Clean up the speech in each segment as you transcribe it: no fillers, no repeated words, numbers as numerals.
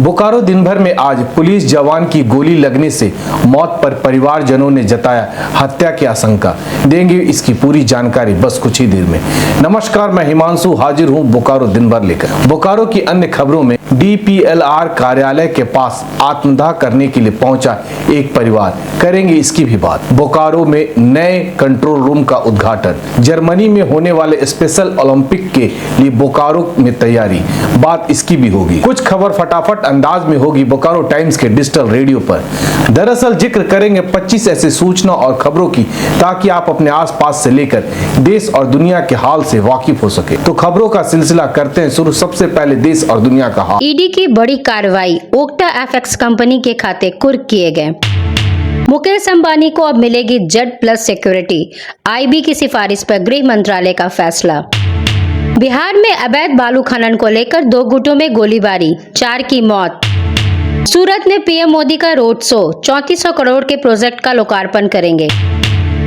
बोकारो दिन भर में आज पुलिस जवान की गोली लगने से मौत पर परिवारजनों ने जताया हत्या की आशंका। देंगे इसकी पूरी जानकारी बस कुछ ही देर में। नमस्कार, मैं हिमांशु हाजिर हूं बोकारो दिन भर लेकर। बोकारो की अन्य खबरों में DPLR कार्यालय के पास आत्मदाह करने के लिए पहुंचा एक परिवार, करेंगे इसकी भी बात। बोकारो में नए कंट्रोल रूम का उद्घाटन, जर्मनी में होने वाले स्पेशल ओलंपिक के लिए बोकारो में तैयारी, बात इसकी भी होगी। कुछ खबर फटाफट अंदाज में होगी बोकारो टाइम्स के डिजिटल रेडियो पर। दरअसल जिक्र करेंगे 25 ऐसी सूचना और खबरों की ताकि आप अपने आसपास से लेकर देश और दुनिया के हाल से वाकिफ हो सके। तो खबरों का सिलसिला करते हैं शुरू। सबसे पहले देश और दुनिया का हाल। ईडी की बड़ी कार्रवाई, ओक्टा FX कंपनी के खाते कुर्क किए गए। मुकेश अंबानी को अब मिलेगी Z+ सिक्योरिटी, IB की सिफारिश पर गृह मंत्रालय का फैसला। बिहार में अवैध बालू खनन को लेकर 2 गुटों में गोलीबारी, 4 की मौत। सूरत में PM मोदी का रोड शो, 3400 करोड़ के प्रोजेक्ट का लोकार्पण करेंगे।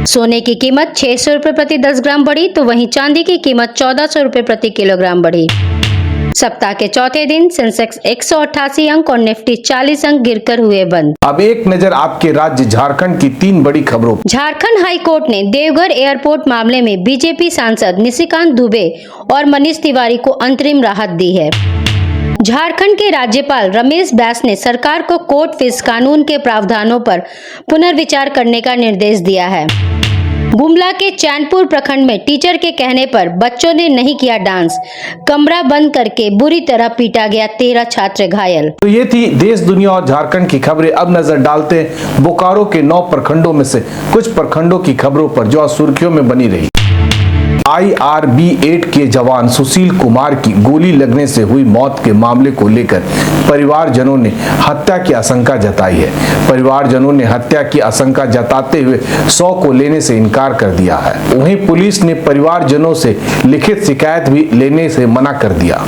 सोने की कीमत 600 रुपए प्रति 10 ग्राम बढ़ी, तो वहीं चांदी की कीमत 1400 रुपए प्रति किलोग्राम बढ़ी। सप्ताह के चौथे दिन सेंसेक्स 188 अंक और निफ्टी 40 अंक गिरकर हुए बंद। अब एक नजर आपके राज्य झारखंड की 3 बड़ी खबरों। झारखंड हाई कोर्ट ने देवघर एयरपोर्ट मामले में बीजेपी सांसद निशिकांत दुबे और मनीष तिवारी को अंतरिम राहत दी है। झारखंड के राज्यपाल रमेश बैस ने सरकार को कोर्ट फीस कानून के प्रावधानों पर पुनर्विचार करने का निर्देश दिया है। गुमला के चैनपुर प्रखंड में टीचर के कहने पर बच्चों ने नहीं किया डांस, कमरा बंद करके बुरी तरह पीटा गया, 13 छात्र घायल। तो ये थी देश, दुनिया और झारखंड की खबरें। अब नजर डालते हैं बोकारो के 9 प्रखंडों में से कुछ प्रखंडों की खबरों पर जो सुर्खियों में बनी रही। IRB 8 के जवान सुशील कुमार की गोली लगने से हुई मौत के मामले को लेकर परिवारजनों ने हत्या की आशंका जताई है। परिवारजनों ने हत्या की आशंका जताते हुए 100 को लेने से इनकार कर दिया है। वहीं पुलिस ने परिवारजनों से लिखित शिकायत भी लेने से मना कर दिया।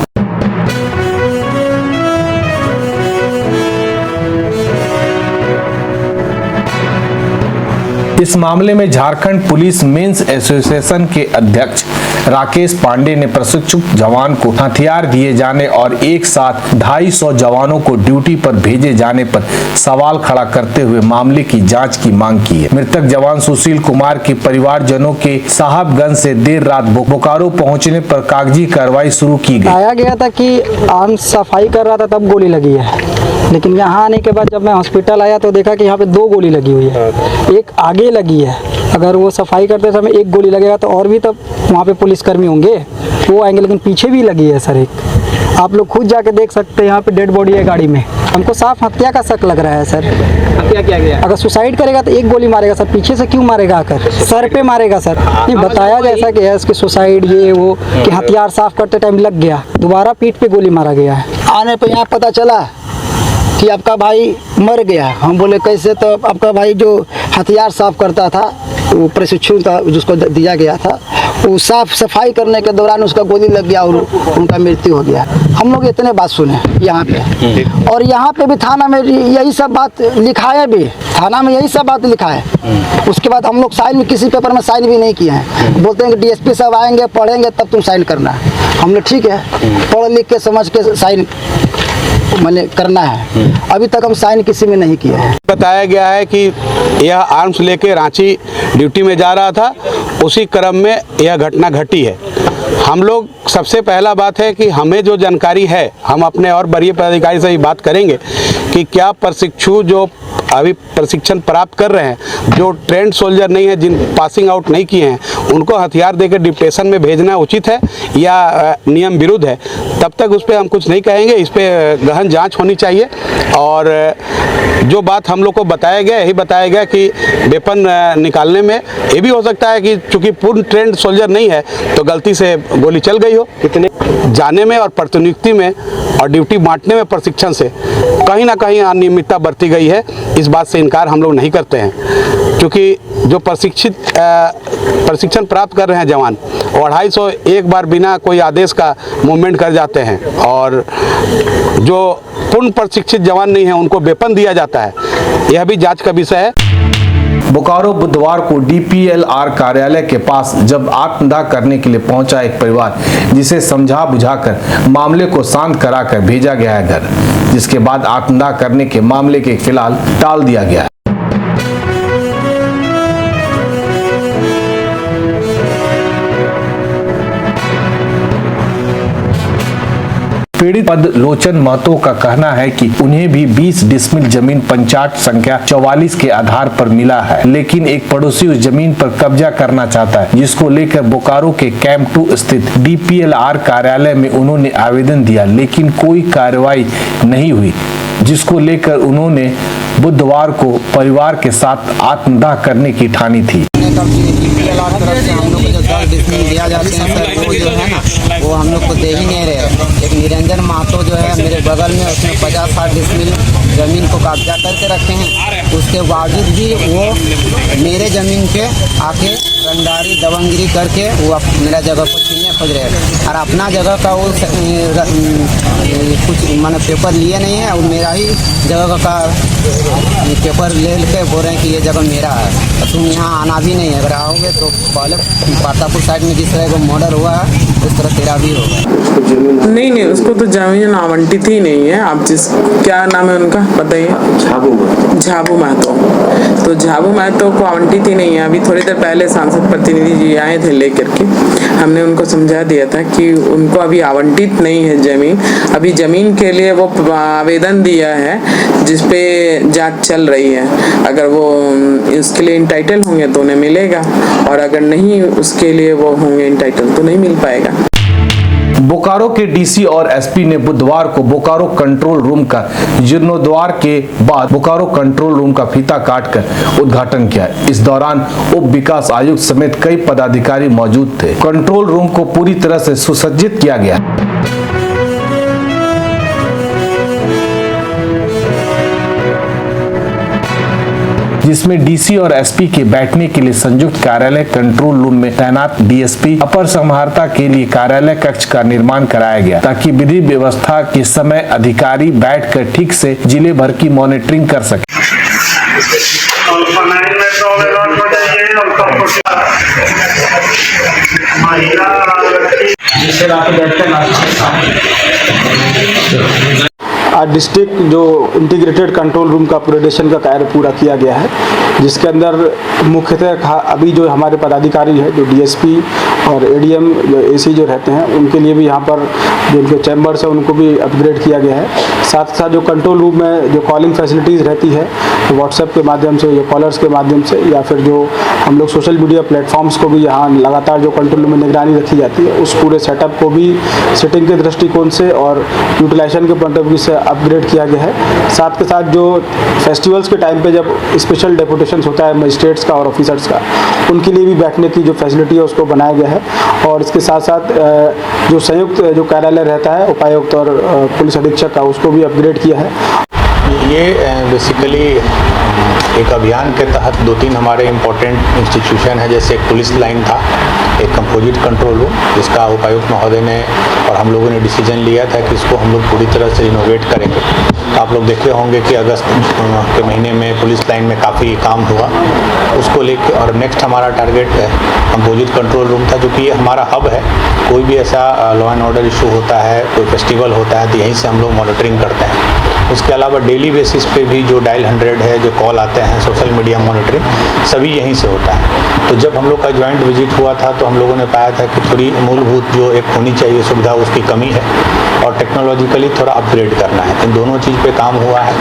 इस मामले में झारखंड पुलिस मेंस एसोसिएशन के अध्यक्ष राकेश पांडे ने प्रशिक्षुत जवान को हथियार दिए जाने और एक साथ 250 जवानों को ड्यूटी पर भेजे जाने पर सवाल खड़ा करते हुए मामले की जांच की मांग की है। मृतक जवान सुशील कुमार के परिवारजनों के साहबगंज से देर रात बोकारो पहुंचने पर कागजी कार्रवाई शुरू की गई। आया गया था कि आम सफाई कर रहा था तब गोली लगी है, लेकिन यहाँ आने के बाद जब मैं हॉस्पिटल आया तो देखा कि यहाँ पे 2 गोली लगी हुई है, एक आगे लगी है। अगर वो सफाई करते समय एक गोली लगेगा तो और भी तब वहाँ पे पुलिसकर्मी होंगे, वो आएंगे, लेकिन पीछे भी लगी है सर एक। आप लोग खुद जाके देख सकते हैं, यहाँ पे डेड बॉडी है गाड़ी में। हमको साफ हत्या का शक लग रहा है सर। हत्या किया गया? अगर सुसाइड करेगा तो एक गोली मारेगा सर, पीछे से क्यों मारेगा? आकर सर पे मारेगा सर। नहीं बताया जैसा कि है इसकी सुसाइड ये वो कि हथियार साफ करते टाइम लग गया, दोबारा पीठ पे गोली मारा गया है। आने पे यहाँ पता चला कि आपका भाई मर गया। हम बोले कैसे? तो आपका भाई जो हथियार साफ करता था, वो प्रशिक्षण था जिसको दिया गया था, वो साफ सफाई करने के दौरान उसका गोली लग गया और उनका मृत्यु हो गया। हम लोग इतने बात सुने यहाँ पे, और यहाँ पे भी थाना में यही सब बात लिखा है, भी थाना में यही सब बात लिखा है। उसके बाद हम लोग साइन, किसी पेपर में साइन भी नहीं किए हैं। बोलते हैं कि DSP साहब आएंगे, पढ़ेंगे तब तुम साइन करना। हमने ठीक है, पढ़ लिख के समझ के साइन मैंने करना है। अभी तक हम साइन किसी में नहीं किया है। बताया गया है कि यह आर्म्स लेके रांची ड्यूटी में जा रहा था, उसी क्रम में यह घटना घटी है। हम लोग, सबसे पहला बात है कि हमें जो जानकारी है, हम अपने और वरीय पदाधिकारी से भी बात करेंगे कि क्या प्रशिक्षु जो अभी प्रशिक्षण प्राप्त कर रहे हैं, जो ट्रेंड सोल्जर नहीं है, जिन पासिंग आउट नहीं किए हैं, उनको हथियार देकर डिप्टेशन में भेजना उचित है या नियम विरुद्ध है। तब तक उस पर हम कुछ नहीं कहेंगे। इस पर गहन जांच होनी चाहिए। और जो बात हम लोग को बताया गया, यही बताया गया कि वेपन निकालने में ये भी हो सकता है कि चूंकि पूर्ण ट्रेंड सोल्जर नहीं है तो गलती से गोली चल गई हो। कितने जाने में और प्रतिनियुक्ति में और ड्यूटी बांटने में प्रशिक्षण से कहीं ना कहीं अनियमितता बरती गई है। इस बात से इनकार हम लोग नहीं करते हैं, क्योंकि जो प्रशिक्षण प्राप्त कर रहे हैं जवान, वो 250 एक बार बिना कोई आदेश का मूवमेंट कर जाते हैं, और जो पूर्ण प्रशिक्षित जवान नहीं है उनको वेपन दिया जाता है। यह भी जांच का विषय है। बोकारो बुधवार को DPLR कार्यालय के पास जब आत्मदाह करने के लिए पहुंचा एक परिवार, जिसे समझा बुझाकर मामले को शांत कराकर भेजा गया है घर, जिसके बाद आत्मदाह करने के मामले के फिलहाल टाल दिया गया है। पीड़ित पद लोचन महतो का कहना है कि उन्हें भी 20 डिसमिल जमीन पंचायत संख्या 44 के आधार पर मिला है, लेकिन एक पड़ोसी उस जमीन पर कब्जा करना चाहता है, जिसको लेकर बोकारो के कैंप 2 स्थित DPLR कार्यालय में उन्होंने आवेदन दिया, लेकिन कोई कार्रवाई नहीं हुई, जिसको लेकर उन्होंने बुधवार को परिवार के साथ आत्मदाह करने की ठानी थी। DPLR तरफ से हम लोग को जो 10 डिसमिल दिया जाते हैं सर, वो जो है ना वो हम लोग को दे ही नहीं रहे। एक निरंजन महतो जो है मेरे बगल में, उसने 50-60 डिसमिल ज़मीन को कब्जा करके रखे हैं। उसके बावजूद भी वो मेरे ज़मीन पे आके रंगदारी दबंगगिरी करके वो मेरा जगह को छीनने खोज रहे हैं, और अपना जगह का वो कुछ मैंने पेपर लिए नहीं है, और मेरा ही जगह का पेपर ले के बोल रहे हैं कि ये जगह मेरा है, तो तुम यहाँ आना भी नहीं है, अगर आओगे तो पहले पातापुर साइड में जिस तरह का मर्डर हुआ है उस तरह तेरा भी होगा। नहीं, उसको तो जमीन आवंटित ही नहीं है। आप जिस क्या नाम है उनका बताइए? झाबू महतो। तो झाबू महतो को आवंटित ही नहीं है। अभी थोड़ी देर पहले सांसद प्रतिनिधि जी आए थे लेकर के, हमने उनको समझा दिया था कि उनको अभी आवंटित नहीं है जमीन। अभी जमीन के लिए वो आवेदन दिया है जिसपे जांच चल रही है। अगर वो इसके लिए इंटाइटल होंगे तो उन्हें मिलेगा, और अगर नहीं उसके लिए वो होंगे इंटाइटल तो नहीं मिल पाएगा। बोकारो के DC और SP ने बुधवार को बोकारो कंट्रोल रूम का जीर्णोद्धार के बाद बोकारो कंट्रोल रूम का फीता काटकर उद्घाटन किया। इस दौरान उप विकास आयुक्त समेत कई पदाधिकारी मौजूद थे। कंट्रोल रूम को पूरी तरह से सुसज्जित किया गया। जिसमें DC और SP के बैठने के लिए संयुक्त कार्यालय कंट्रोल रूम में तैनात DSP अपर समाहर्ता के लिए कार्यालय कक्ष का निर्माण कराया गया, ताकि विधि व्यवस्था के समय अधिकारी बैठकर ठीक से जिले भर की मॉनिटरिंग कर सके। आज डिस्ट्रिक्ट जो इंटीग्रेटेड कंट्रोल रूम का अपग्रेडेशन का कार्य पूरा किया गया है, जिसके अंदर मुख्यतः अभी जो हमारे पदाधिकारी है, जो DSP और ADM जो AC जो रहते हैं, उनके लिए भी यहाँ पर जो उनके चैम्बर्स हैं उनको भी अपग्रेड किया गया है। साथ साथ जो कंट्रोल रूम में जो कॉलिंग फैसिलिटीज़ रहती है, तो व्हाट्सएप के माध्यम से, जो कॉलर्स के माध्यम से, या फिर जो हम लोग सोशल मीडिया प्लेटफॉर्म्स को भी यहाँ लगातार जो कंट्रोल रूम में निगरानी रखी जाती है, उस पूरे सेटअप को भी सेटिंग के दृष्टिकोण से और यूटिलाइजेशन के पॉइंट ऑफ व्यू से अपग्रेड किया गया है। साथ के साथ जो फेस्टिवल्स के टाइम पे जब स्पेशल डेपुटेशंस होता है मजिस्ट्रेट्स का और ऑफिसर्स का, उनके लिए भी बैठने की जो फैसिलिटी है उसको बनाया गया है। और इसके साथ साथ जो संयुक्त जो कार्यालय रहता है उपायुक्त और पुलिस अधीक्षक का, उसको भी अपग्रेड किया है। ये बेसिकली एक अभियान के तहत 2-3 हमारे इम्पोर्टेंट इंस्टीट्यूशन है, जैसे एक पुलिस लाइन था, एक कंपोजिट कंट्रोल रूम, जिसका उपायुक्त महोदय ने और हम लोगों ने डिसीजन लिया था कि इसको हम लोग पूरी तरह से रिनोवेट करेंगे। तो आप लोग देखे होंगे कि अगस्त के महीने में पुलिस लाइन में काफ़ी काम हुआ, उसको लेकर। और नेक्स्ट हमारा टारगेट कंपोजिट कंट्रोल रूम था, जो कि ये हमारा हब है। कोई भी ऐसा लॉ एंड ऑर्डर इशू होता है, कोई फेस्टिवल होता है, तो यहीं से हम लोग मॉनिटरिंग करते हैं। उसके अलावा डेली बेसिस पे भी जो डायल 100 है, जो कॉल आते हैं, सोशल मीडिया मॉनिटरिंग, सभी यहीं से होता है। तो जब हम लोग का ज्वाइंट विजिट हुआ था, तो हम लोगों ने पाया था कि थोड़ी मूलभूत जो एक होनी चाहिए सुविधा, उसकी कमी है, और टेक्नोलॉजिकली थोड़ा अपग्रेड करना है। इन दोनों चीज़ पे काम हुआ है,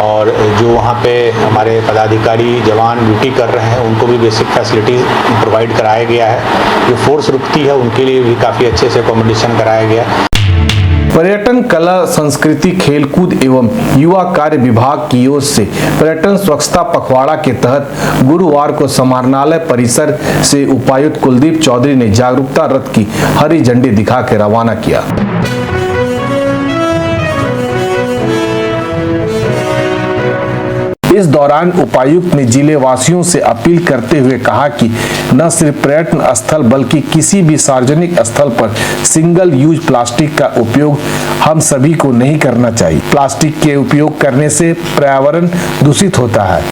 और जो वहाँ पे हमारे पदाधिकारी जवान ड्यूटी कर रहे हैं, उनको भी बेसिक फैसिलिटीज़ प्रोवाइड कराया गया है। जो फोर्स रुकती है, उनके लिए भी काफ़ी अच्छे से अकोमोडेशन कराया गया है। पर्यटन, कला, संस्कृति, खेलकूद एवं युवा कार्य विभाग की ओर से पर्यटन स्वच्छता पखवाड़ा के तहत गुरुवार को समाहरणालय परिसर से उपायुक्त कुलदीप चौधरी ने जागरूकता रथ की हरी झंडी दिखा के रवाना किया। इस दौरान उपायुक्त ने जिले वासियों से अपील करते हुए कहा कि न सिर्फ पर्यटन स्थल बल्कि किसी भी सार्वजनिक स्थल पर सिंगल यूज प्लास्टिक का उपयोग हम सभी को नहीं करना चाहिए। प्लास्टिक के उपयोग करने से पर्यावरण दूषित होता है।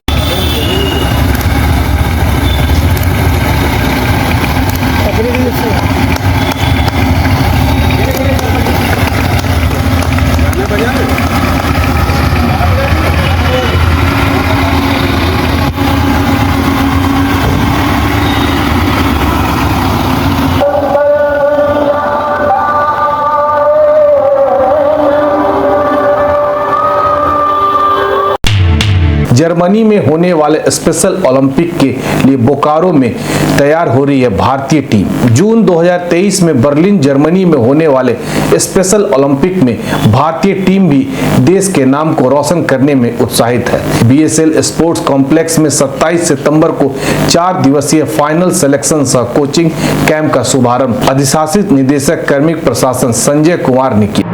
जर्मनी में होने वाले स्पेशल ओलंपिक के लिए बोकारो में तैयार हो रही है भारतीय टीम। जून 2023 में बर्लिन जर्मनी में होने वाले स्पेशल ओलंपिक में भारतीय टीम भी देश के नाम को रोशन करने में उत्साहित है। बीएसएल स्पोर्ट्स कॉम्प्लेक्स में 27 सितंबर को 4 दिवसीय फाइनल सिलेक्शन सह कोचिंग कैंप का शुभारंभ अधिशासित निदेशक कार्मिक प्रशासन संजय कुमार ने किया।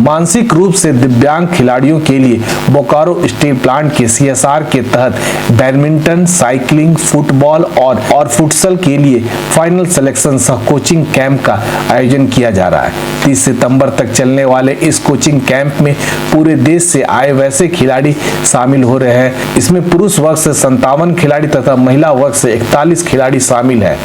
मानसिक रूप से दिव्यांग खिलाड़ियों के लिए बोकारो स्टील प्लांट के सीएसआर के तहत बैडमिंटन, साइकिलिंग, फुटबॉल और फुटसल के लिए फाइनल सिलेक्शन सह कोचिंग कैंप का आयोजन किया जा रहा है। 30 सितंबर तक चलने वाले इस कोचिंग कैंप में पूरे देश से आए वैसे खिलाड़ी शामिल हो रहे हैं। इसमें पुरुष वर्ग से 57 खिलाड़ी तथा महिला वर्ग से 41 खिलाड़ी शामिल है।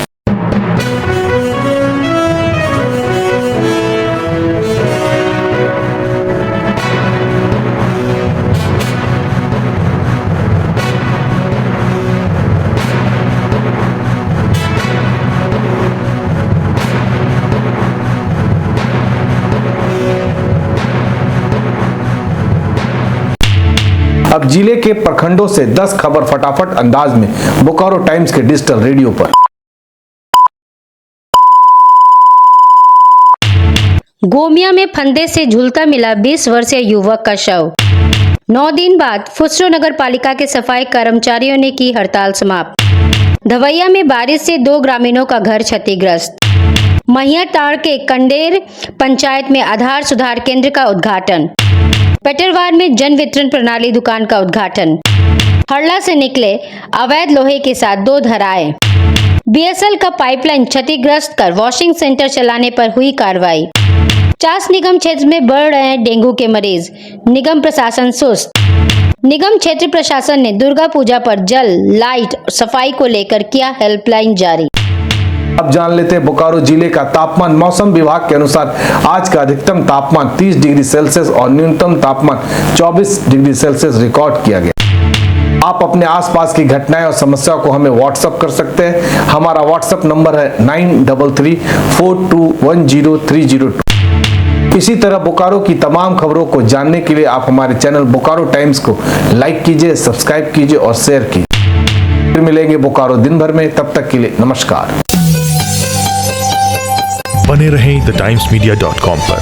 अब जिले के प्रखंडों से 10 खबर फटाफट अंदाज में बोकारो टाइम्स के डिजिटल रेडियो पर। गोमिया में फंदे से झूलता मिला 20 वर्षीय युवक का शव। 9 दिन बाद फुसरो नगर पालिका के सफाई कर्मचारियों ने की हड़ताल समाप्त। धवैया में बारिश से 2 ग्रामीणों का घर क्षतिग्रस्त। महियाटाड़ के कंडेर पंचायत में आधार सुधार केंद्र का उद्घाटन। पेटरवार में जन वितरण प्रणाली दुकान का उद्घाटन। हरला से निकले अवैध लोहे के साथ 2 धराए। बीएसएल का पाइपलाइन क्षतिग्रस्त कर वॉशिंग सेंटर चलाने पर हुई कार्रवाई। चास निगम क्षेत्र में बढ़ रहे हैं डेंगू के मरीज, निगम प्रशासन सुस्त। निगम क्षेत्र प्रशासन ने दुर्गा पूजा पर जल, लाइट, सफाई को लेकर किया हेल्पलाइन जारी। अब जान लेते हैं बोकारो जिले का तापमान। मौसम विभाग के अनुसार आज का अधिकतम तापमान 30 डिग्री सेल्सियस और न्यूनतम तापमान 24 डिग्री सेल्सियस रिकॉर्ड किया गया। आप अपने आसपास की घटनाएं और समस्याओं को हमें व्हाट्सएप कर सकते हैं। हमारा व्हाट्सएप नंबर है 9334210302। इसी तरह बोकारो की तमाम खबरों को जानने के लिए आप हमारे चैनल बोकारो टाइम्स को लाइक कीजिए, सब्सक्राइब कीजिए और शेयर कीजिए। फिर मिलेंगे बोकारो दिन भर में, तब तक के लिए नमस्कार। बने रहें thetimes media.com पर।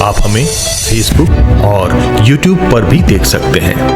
आप हमें फेसबुक और यूट्यूब पर भी देख सकते हैं।